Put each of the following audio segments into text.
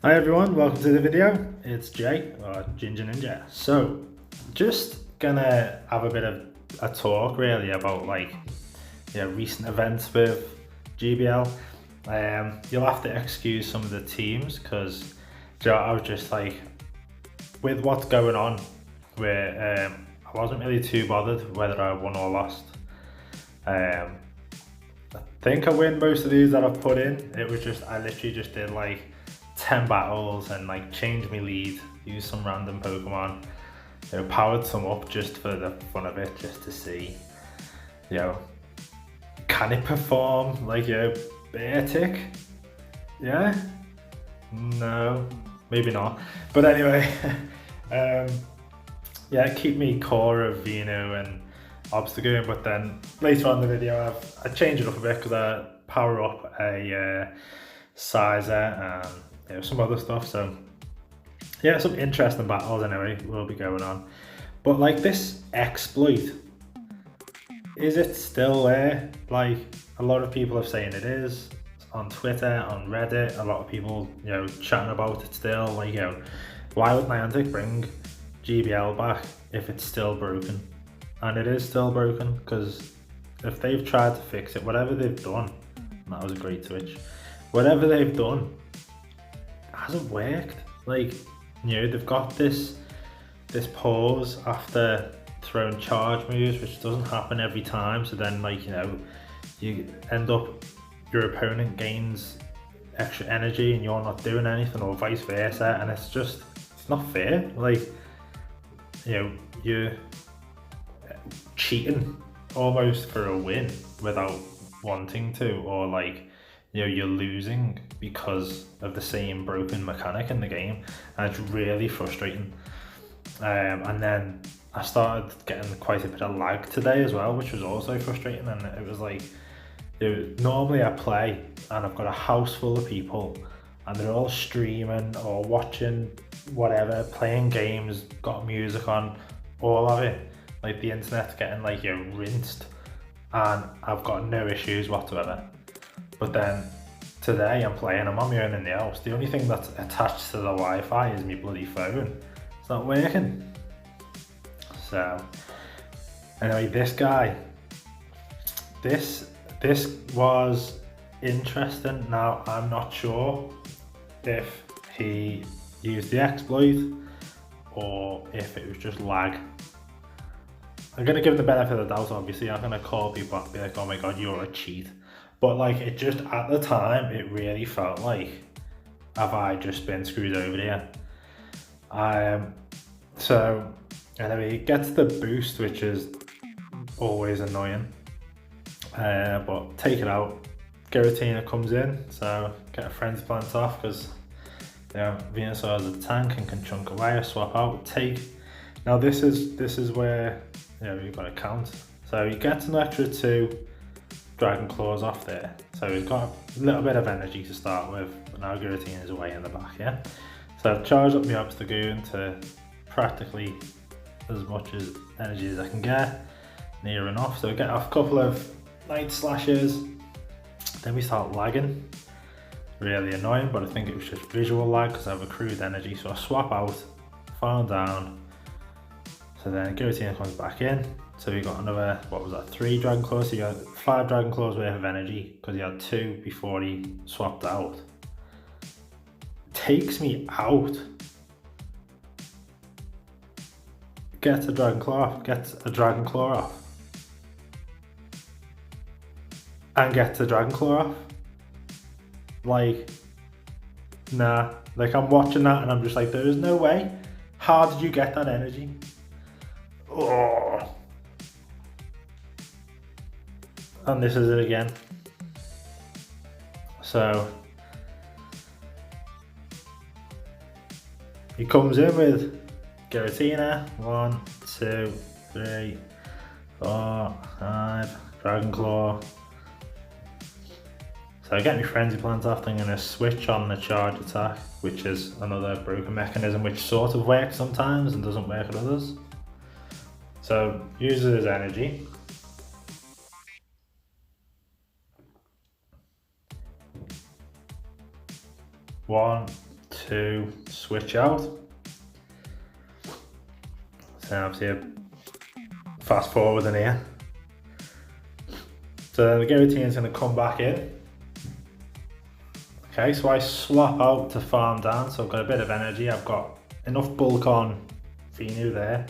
Hi everyone, welcome to the video. It's Jay, or Ginger Ninja. So, just gonna have a bit of a talk really about recent events with GBL. You'll have to excuse some of the teams because I was just like, with what's going on, where I wasn't really too bothered whether I won or lost. Um, I think I win most of these that I've put in. It was just, I literally just did like 10 battles and like changed my lead, used some random Pokemon, powered some up just for the fun of it, just to see, you know, can it perform like a Beartic? Yeah? No, maybe not. But anyway, um, yeah, keep me core of Vino and Obstagoon, but then later on in the video I changed it up a bit because I power up a Sizer and some other stuff. So yeah, some interesting battles anyway will be going on. But like this exploit, is it still there? Like a lot of people are saying it is. On Twitter, on Reddit, a lot of people, chatting about it still. Like, why would Niantic bring GBL back if it's still broken? And it is still broken, because if they've tried to fix it, whatever they've done, that was a great switch, whatever they've done hasn't worked. Like, they've got this pause after throwing charge moves, which doesn't happen every time. So then, you end up, your opponent gains extra energy and you're not doing anything, or vice versa, and it's not fair. Like, you're cheating almost for a win without wanting to, or you're losing because of the same broken mechanic in the game, and it's really frustrating. And then I started getting quite a bit of lag today as well, which was also frustrating. And it was like, normally I play and I've got a house full of people and they're all streaming or watching whatever, playing games, got music on, all of it. Like the internet's getting rinsed, and I've got no issues whatsoever. But then today I'm on my own in the house. The only thing that's attached to the Wi-Fi is my bloody phone. It's not working. So anyway, this guy, this was interesting. Now I'm not sure if he used the exploit or if it was just lag. I'm gonna give him the benefit of the doubt, obviously. I'm gonna call people up and be like, oh my god, you're a cheat. But like, it just, at the time, it really felt like, have I just been screwed over here? So anyway, it gets the boost, which is always annoying. But take it out. Giratina comes in, so get a Frenzy Plant off, because Venusaur is a tank and can chunk away. I swap out, take. Now this is where you've got to count. So he gets an extra 2 Dragon Claws off there. So he's got a little bit of energy to start with, but now Giratina is away in the back, yeah? So I've charged up my Obstagoon to practically as much as energy as I can get, near enough. So we get off a couple of Night Slashes, then we start lagging. Really annoying, but I think it was just visual lag because I have accrued energy. So I swap out, farm down. So then Giratina comes back in. So we got another, 3 Dragon Claws. So you got 5 Dragon Claws worth of energy because he had 2 before he swapped out. Takes me out. Gets a Dragon Claw off, gets a Dragon Claw off. And gets a Dragon Claw off. Like, nah. Like, I'm watching that and I'm just like, there is no way. How did you get that energy? Oh. And this is it again. So he comes in with Giratina, 1, 2, 3, 4, 5, Dragon Claw. So I get my Frenzy Plant off, I'm going to switch on the charge attack, which is another broken mechanism which sort of works sometimes and doesn't work at others. So uses his energy. One, to switch out. So obviously fast forward in here. So then the guillotine is going to come back in. Okay, so I swap out to farm down, so I've got a bit of energy. I've got enough bulk on Venu there.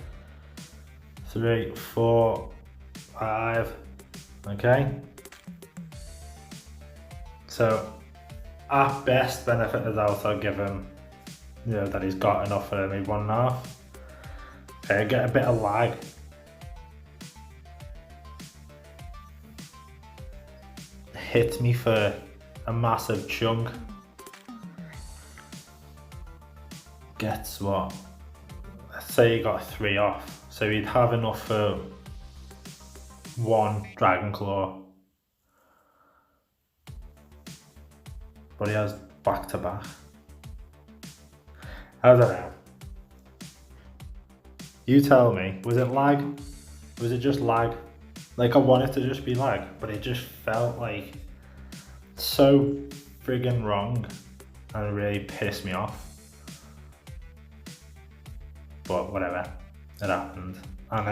3, 4, 5. Okay. So at best, benefit of the doubt, I'll give him, you know, that he's got enough for maybe 1.5. Okay, I get a bit of lag. Hit me for a massive chunk. Gets what? Let's say he got 3 off. So he'd have enough for 1 Dragon Claw. But he has back to back. I don't know. You tell me, was it lag? Was it just lag? Like, I want it to just be lag, but it just felt like so friggin' wrong and it really pissed me off. But whatever, it happened. And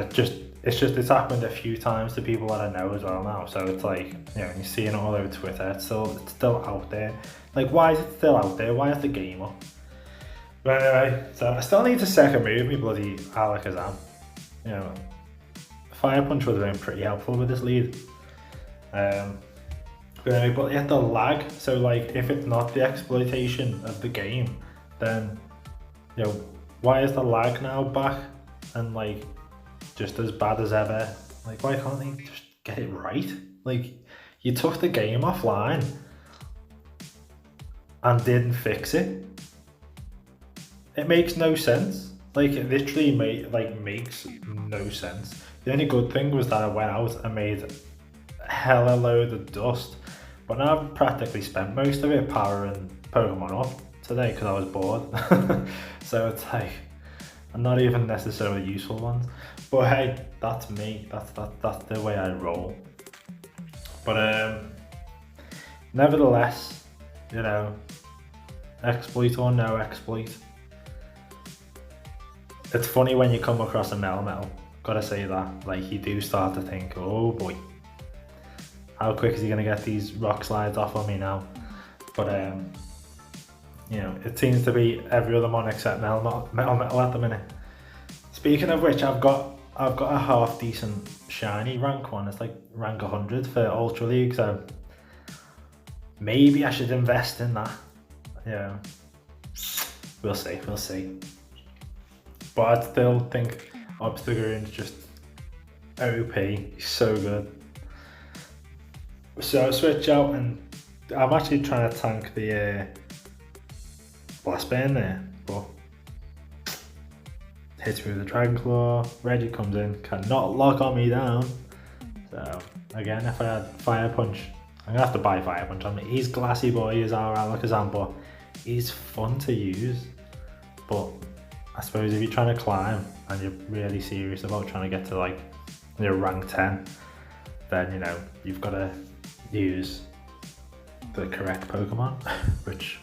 it's happened a few times to people that I know as well now. So it's like, you know, you're seeing it all over Twitter, it's still out there. Like, why is it still out there? Why is the game up? But anyway, so I still need to second move me bloody Alakazam. You know, Fire Punch would have been pretty helpful with this lead. But anyway, but you have the lag. So like, if it's not the exploitation of the game, then, you know, why is the lag now back and like just as bad as ever? Like, why can't they just get it right? Like, you took the game offline and didn't fix it. It makes no sense. Like, it literally makes no sense. The only good thing was that I went out and made a hella load of dust, but now I've practically spent most of it powering Pokemon up today because I was bored. So it's like, I'm not even necessarily useful ones. But hey, that's me. That's the way I roll. But nevertheless, you know, exploit or no exploit, it's funny when you come across a Melmetal. Gotta say that. Like, you do start to think, oh boy, how quick is he gonna get these rock slides off on me now? But you know, it seems to be every other mon except Melmetal at the minute. Speaking of which, I've got a half decent shiny rank one. It's like rank 100 for Ultra League, so maybe I should invest in that. Yeah, we'll see. But I still think Obstagoon's just OP. He's so good. So I switch out, and I'm actually trying to tank the Blast Burn there, but hits me with the Dragon Claw. Reggie comes in, cannot lock on me down. So again, if I had Fire Punch, I'm gonna have to buy Fire Punch on me. He's glassy boy, he's our Alakazam, but he's fun to use. But I suppose if you're trying to climb and you're really serious about trying to get to like your rank 10, then you know you've got to use the correct Pokemon, which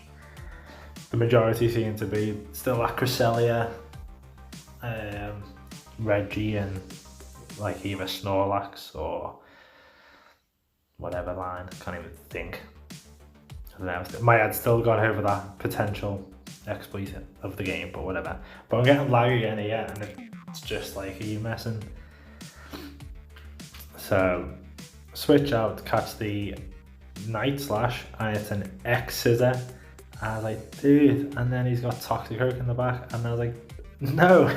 the majority seem to be still like Cresselia, Reggie, and like either Snorlax or whatever line. I can't even think. I don't know. My head's still gone over that potential exploit of the game, but whatever. But I'm getting lag again here, and it's just like, are you messing? So switch out, catch the Night Slash, and it's an X Scissor. I was like, dude, and then he's got Toxic Oak in the back, and I was like, no.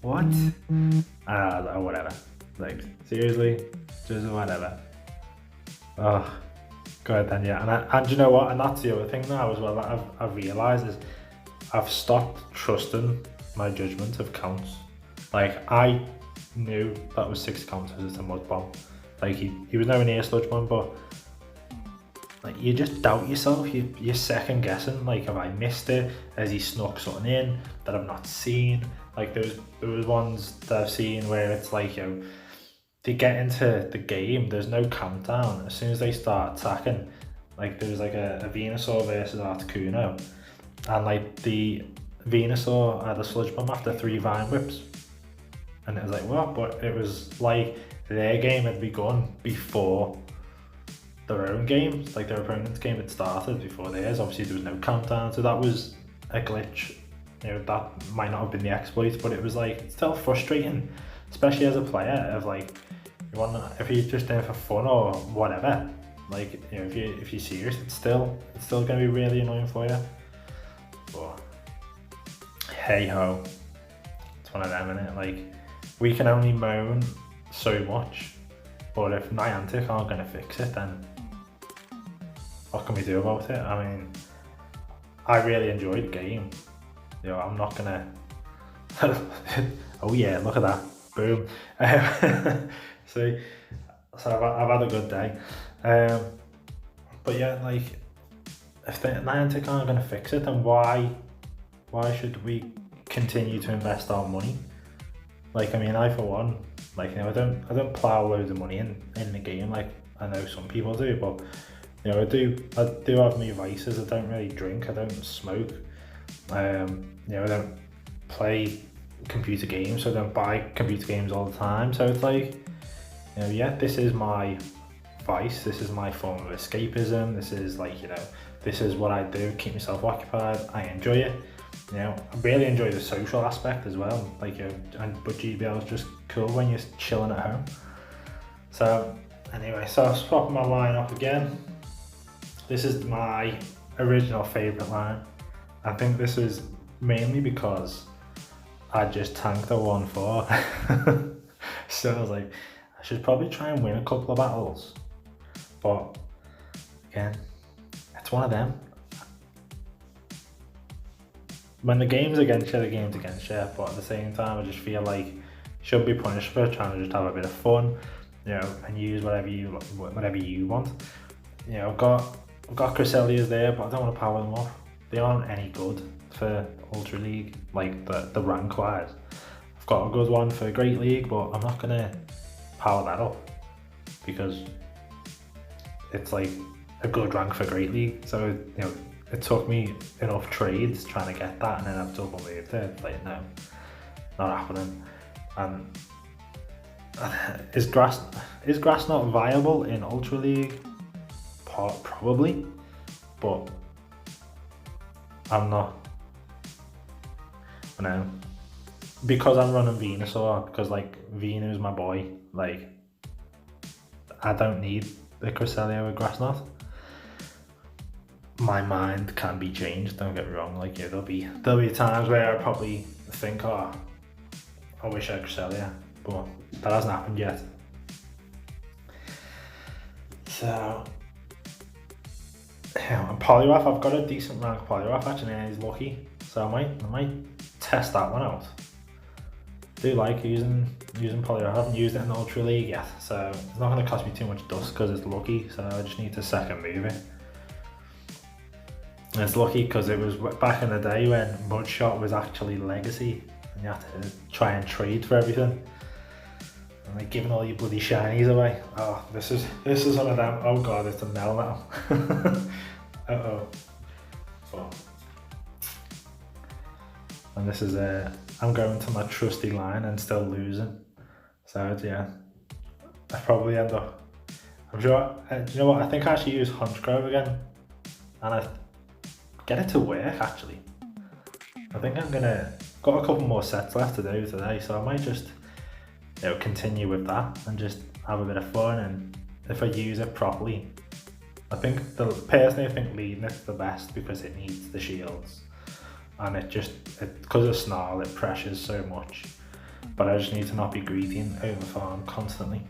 What? And I was like, oh, whatever. Like, seriously, just whatever. Oh, go ahead then, yeah. And you know what? And that's the other thing now as well that I've realised is I've stopped trusting my judgment of counts. Like, I knew that was 6 counters as a Mud Bomb. Like, he was nowhere near Sludge Bomb, but like, you just doubt yourself. You're second guessing. Like, have I missed it? Has he snuck something in that I've not seen? Like, there was ones that I've seen where it's like, you know, to get into the game, there's no countdown. As soon as they start attacking, like there was like a Venusaur versus Articuno, and like the Venusaur had a sludge bomb after 3 vine whips, and it was like what? But it was like their game had begun before their own games, like their opponent's game had started before theirs. Obviously there was no countdown, so that was a glitch. You know, that might not have been the exploit, but it was like still frustrating, especially as a player, of like, if you're just doing it for fun or whatever, like, you know, if you're serious, it's still gonna be really annoying for you. But hey ho, it's one of them, innit? Like, we can only moan so much, but if Niantic aren't gonna fix it, then what can we do about it? I mean, I really enjoyed the game. You know, I'm not gonna. Oh yeah, look at that! Boom. So I've had a good day. But yeah, like, if the Niantic aren't gonna fix it, then why should we continue to invest our money? Like, I mean, I for one, like, you know, I don't plow loads of money in the game like I know some people do, but you know, I do have my vices. I don't really drink, I don't smoke, you know, I don't play computer games, so I don't buy computer games all the time. So it's like, you know, yeah, this is my vice, this is my form of escapism, this is like, you know, this is what I do, keep myself occupied, I enjoy it. You know, I really enjoy the social aspect as well, like, you know, but GBL is just cool when you're chilling at home. So anyway, so I've swapped my line up again. This is my original favourite line. I think this is mainly because I just tanked a 1-4. So I was like, I should probably try and win a couple of battles. But again, it's one of them. When the game's against you, the game's against you, but at the same time I just feel like you should be punished for trying to just have a bit of fun, you know, and use whatever you want. You know, I've got Cresselias there, but I don't want to power them off. They aren't any good for Ultra League, like the rank wise. I've got a good one for Great League, but I'm not gonna power that up because it's like a good rank for Great League. So, you know, it took me enough trades trying to get that, and then I've double moved it. Like, no, not happening. And is grass not viable in Ultra League? Probably, but I'm not. No, because I'm running Venusaur, because like Venu's my boy. Like, I don't need the Cresselia with Grass Knot. My mind can be changed, don't get me wrong. Like, yeah, there'll be times where I probably think, oh, I wish I had Cresselia, but that hasn't happened yet. So yeah, Poliwrath, I've got a decent rank Poliwrath actually, and he's lucky, so I might test that one out. I do like using Poliwrath. I haven't used it in the Ultra League yet, so it's not going to cost me too much dust because it's lucky, so I just need to second move it. And it's lucky because it was back in the day when Mudshot was actually legacy and you had to try and trade for everything. And like giving all your bloody shinies away. Oh, this is one of them. Oh god, it's a Mel now. Uh-oh. Oh. And this is I'm going to my trusty line and still losing. So yeah, I probably end up, I'm sure, you know what, I think I should use Hunchgrove again. And I get it to work actually. I think got a couple more sets left to do today, so I might just, you know, continue with that and just have a bit of fun. And if I use it properly, personally I think leading it's the best because it needs the shields, and because of Snarl it pressures so much, but I just need to not be greedy and over farm constantly.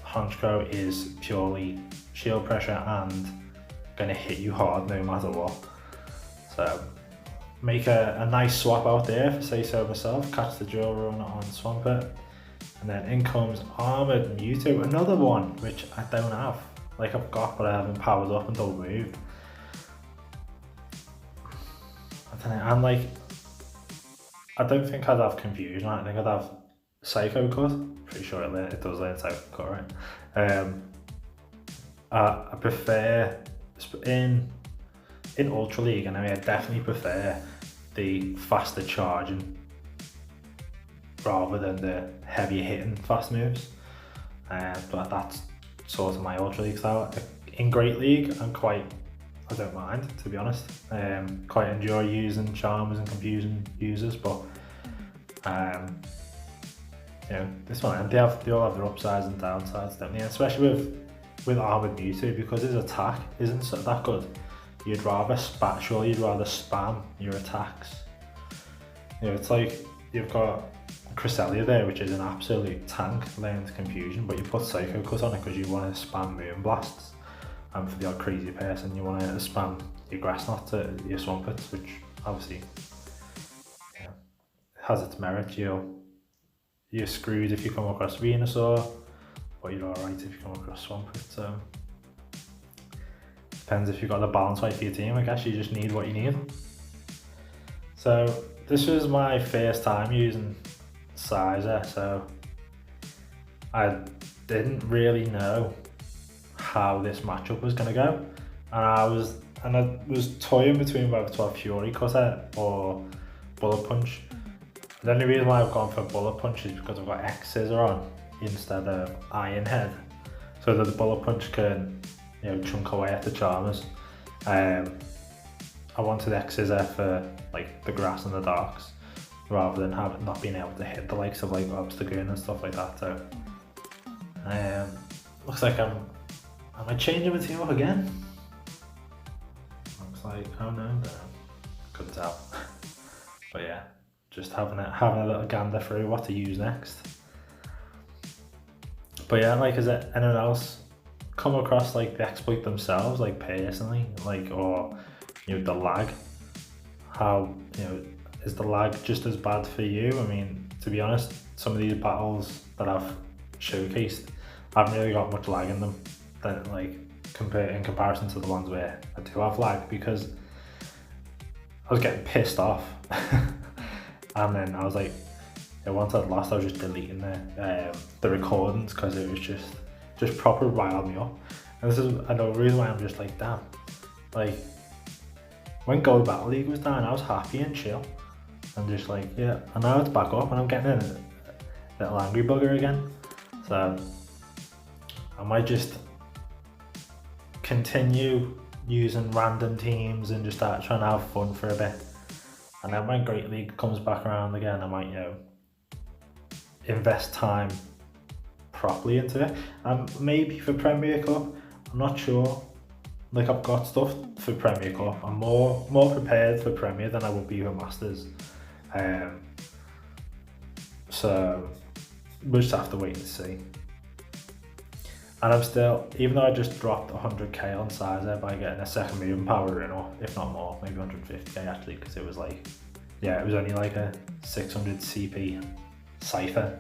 Honchkrow is purely shield pressure and gonna hit you hard no matter what. So make a nice swap out there, if I say so myself. Catch the Drill Run on Swampert, and then in comes Armored Mewtwo, another one which I don't have. Like, I've got, but I haven't powered up until moved. I don't know, and like, I don't think I'd have Confusion. I think I'd have Psycho Cut. Pretty sure it does learn Psycho Cut, right? I prefer in in Ultra League, and I mean, I definitely prefer the faster charging rather than the heavier hitting fast moves. But that's sort of my Ultra League style. In Great League, I don't mind, to be honest. Quite enjoy using charmers and confusing users, but you know, this one, they all have their upsides and downsides, don't they? Especially with Armored Mewtwo, because his attack isn't that good. You'd rather spam your attacks. You know, it's like you've got Cresselia there, which is an absolute tank laying to confusion, but you put Psycho Cut on it because you want to spam Moon Blasts, and for the odd crazy person, you want to spam your Grass Knot to your Swampert, which obviously, you know, has its merit. You're screwed if you come across Venusaur, but you're alright if you come across Swampert. So depends if you've got the balance right for your team. I guess you just need what you need. So this was my first time using Sizer, so I didn't really know how this matchup was going to go, and I was toying between whether to have Fury Cutter or Bullet Punch. The only reason why I've gone for Bullet Punch is because I've got X Scissor on instead of Iron Head, so that the Bullet Punch can, you know, chunk away at the Charmers. I wanted X Scissor for like the grass and the darks, rather than not being able to hit the likes of like Obstagoon and stuff like that. So looks like am I changing my team up again? Looks like, oh no, couldn't tell. But yeah, just having a little gander through what to use next. But yeah, like, has anyone else come across like the exploit themselves, like personally, like, or you know, the lag? How, you know, is the lag just as bad for you? I mean, to be honest, some of these battles that I've showcased haven't really got much lag in them, that like in comparison to the ones where I do have lag, because I was getting pissed off. And then I was like, once I'd lost, I was just deleting the recordings, because it was just proper riled me up. And this is another reason why I'm just like, damn, like when Gold Battle League was down, I was happy and chill. I'm just like, yeah, and now it's back up and I'm getting a little angry bugger again. So I might just continue using random teams and just start trying to have fun for a bit. And then when Great League comes back around again, I might, you know, invest time properly into it. And maybe for Premier Cup, I'm not sure. Like, I've got stuff for Premier Cup. I'm more prepared for Premier than I would be for Masters. So we'll just have to wait and see. And I'm still, even though I just dropped 100k on Sizer by getting a second movement power in, or if not more, maybe 150k actually, because it was like, yeah, it was only like a 600 CP Cypher.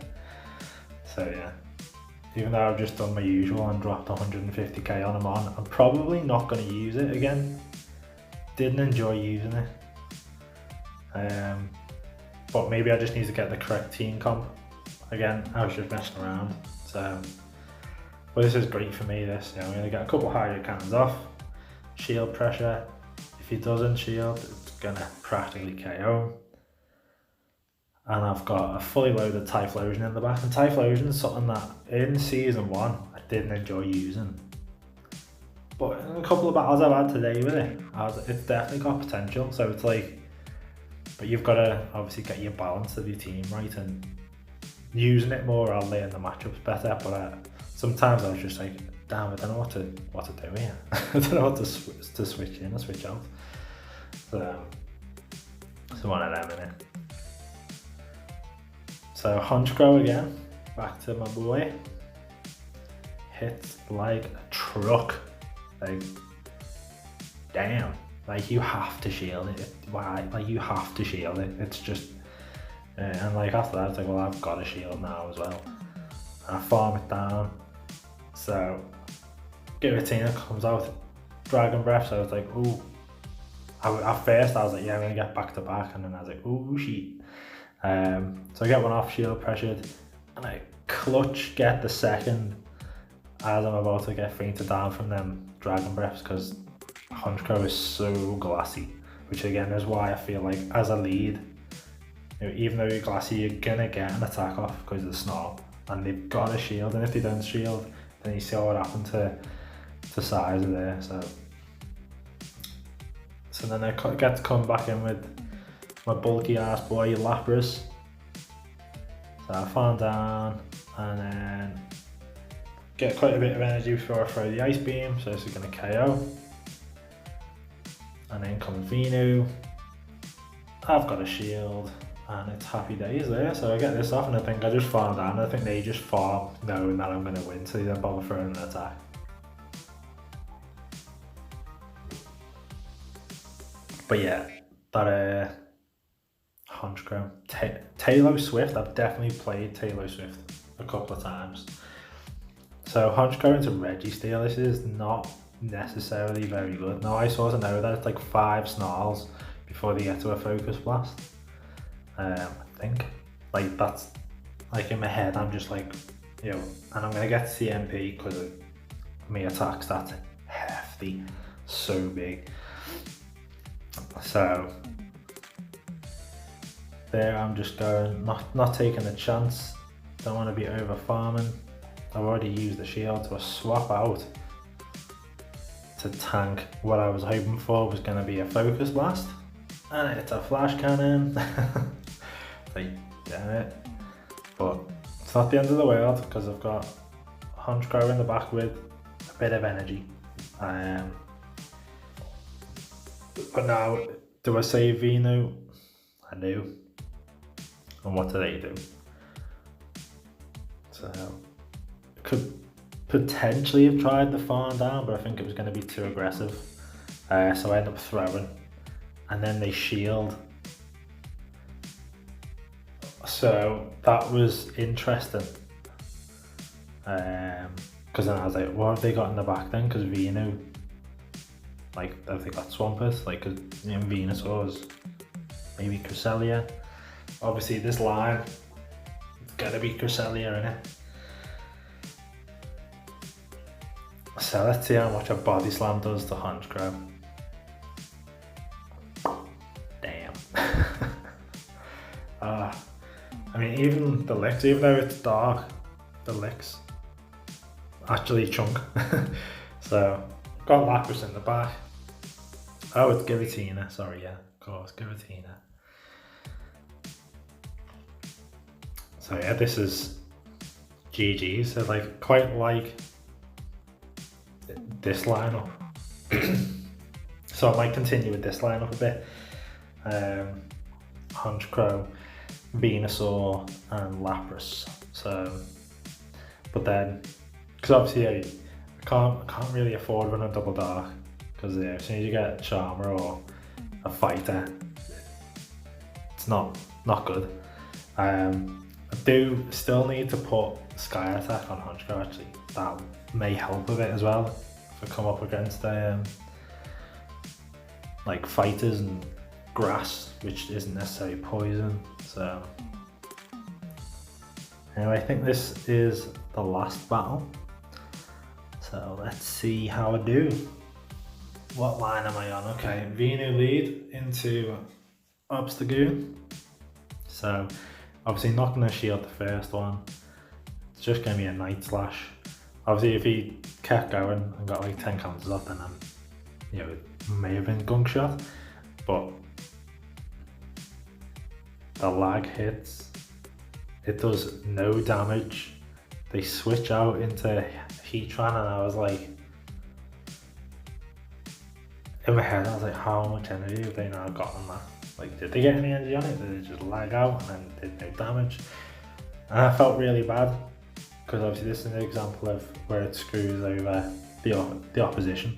So yeah, even though I've just done my usual and dropped 150k on him I'm probably not going to use it again. Didn't enjoy using it. But maybe I just need to get the correct team comp. Again, I was just messing around. So, but this is great for me, this. You know, I'm going to get a couple higher cannons off. Shield pressure. If he doesn't shield, it's going to practically KO. And I've got a fully loaded Typhlosion in the back. And Typhlosion is something that in Season 1 I didn't enjoy using. But in a couple of battles I've had today with it, it's definitely got potential. So it's like, but you've got to obviously get your balance of your team right, and using it more, I'll learn the matchups better. But sometimes I was just like, damn, I don't know what to do here. I don't know what to switch in or switch out. So one of them in it. So Honchkrow again, back to my boy. Hits like a truck. Like, damn. Like, you have to shield it. Why? Like, you have to shield it. It's just, and like after that, it's like, well, I've got a shield now as well. And I farm it down. So Giratina comes out, Dragon Breath. So I was like, ooh. At first I was like, yeah, I'm gonna get back to back, and then I was like, ooh, shit. So I get one off, shield pressured, and I clutch get the second as I'm about to get fainted down from them Dragon Breaths, because Honchkrow is so glassy, which again is why I feel like as a lead, you know, even though you're glassy, you're gonna get an attack off because of the snarl, and they've got a shield, and if they don't shield, then you see what happened to Sizer there. So then I get to come back in with my bulky ass boy Lapras. So I farm down and then get quite a bit of energy before I throw the Ice Beam, so this is going to KO. And then comes Venu. I've got a shield and it's happy days there, so I get this off and I think I just farm down. I think they just farm knowing that I'm going to win, so they don't bother throwing an attack. But yeah, that Honchkrow. Taylor Swift, I've definitely played Taylor Swift a couple of times. So Honchkrow into Registeel, this is not necessarily very good. Now I sort of know that it's like 5 snarls before they get to a Focus Blast. I think. Like that's, like in my head I'm just like, you know, and I'm going to get CMP because of my attack stats hefty, so big. So there I'm just going, not taking a chance, don't want to be over farming. I've already used the shield, so I swap out to tank what I was hoping for was going to be a Focus Blast, and it's a Flash Cannon. Like, damn it. But it's not the end of the world because I've got Honchkrow in the back with a bit of energy. But now, do I save Venu? I do. And what do they do? So, I could potentially have tried the farm down, but I think it was going to be too aggressive. So I end up throwing. And then they shield. So that was interesting. Because then I was like, what have they got in the back then? Because Venu, like, have they got Swampert? Like, cause, you know, Venusaurs, maybe Cresselia. Obviously, this line, it's gotta be Cresselia in it. So let's see how much a Body Slam does to Honchkrow. Damn. I mean, even the licks, even though it's dark, the licks actually chunk. So, got Lapras in the back. Oh, it's Giratina, sorry, yeah, of course, Giratina. So yeah, this is GG, so like, quite like this lineup. So I might continue with this lineup a bit. Honchkrow, Venusaur and Lapras. So, but then, because obviously I can't really afford running double dark, because as soon as you get a Charmer or a Fighter, it's not good. I do still need to put Sky Attack on Honchkrow actually. That may help a bit as well if I come up against like fighters and grass, which isn't necessarily poison. So anyway, I think this is the last battle. So let's see how I do. What line am I on? Okay, Venu lead into Obstagoon. So obviously not going to shield the first one. It's just going to be a Night Slash. Obviously if he kept going and got like 10 counters off, then you know, it may have been Gunk Shot. But the lag hits, it does no damage. They switch out into Heatran and I was like, in my head I was like, how much energy have they now got on that? Like, did they get any energy on it? Did they just lag out and then did no damage? And I felt really bad, because obviously this is an example of where it screws over the opposition.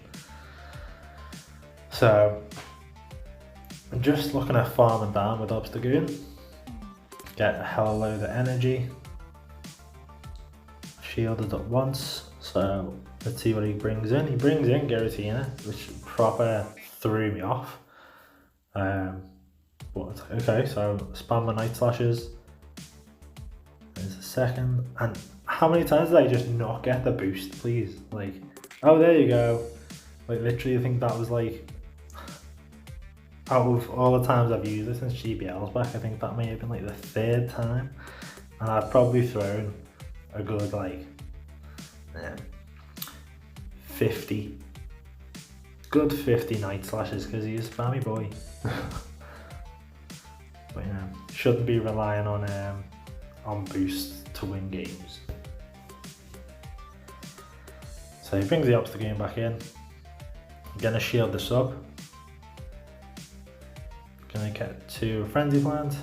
So I'm just looking at farming down with Obstagoon. Get a hell of a load of energy. Shielded up once, so let's see what he brings in. He brings in Giratina, which proper threw me off. But okay, so spam my Night Slashes. There's a second, and how many times did I just not get the boost, please? Like, oh, there you go. Like literally I think that was like, out of all the times I've used it since GBL's back, I think that may have been like the third time. And I've probably thrown a good like 50 night slashes because he's a spammy boy. But you know, shouldn't be relying on boosts to win games. So he brings the obstacle game back in. I'm gonna shield the sub. Gonna get to Frenzy Plant.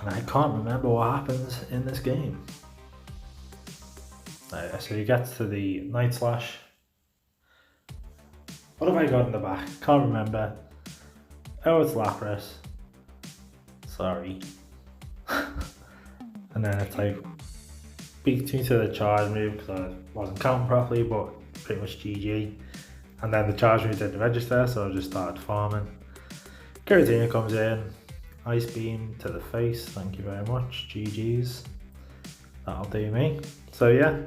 And I can't remember what happens in this game. So he gets to the Night Slash. What have I got in the back? Can't remember. Oh, it's Lapras. Sorry. And then it's like, beat me to the charge move because I wasn't counting properly, but pretty much GG. And then the charge move didn't register, so I just started farming. Giratina comes in, Ice Beam to the face, thank you very much, GG's. That'll do me. So yeah,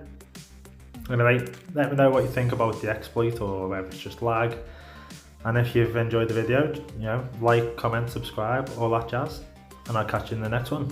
anyway, let me know what you think about the exploit or whether it's just lag. And if you've enjoyed the video, you know, like, comment, subscribe, all that jazz. And I'll catch you in the next one.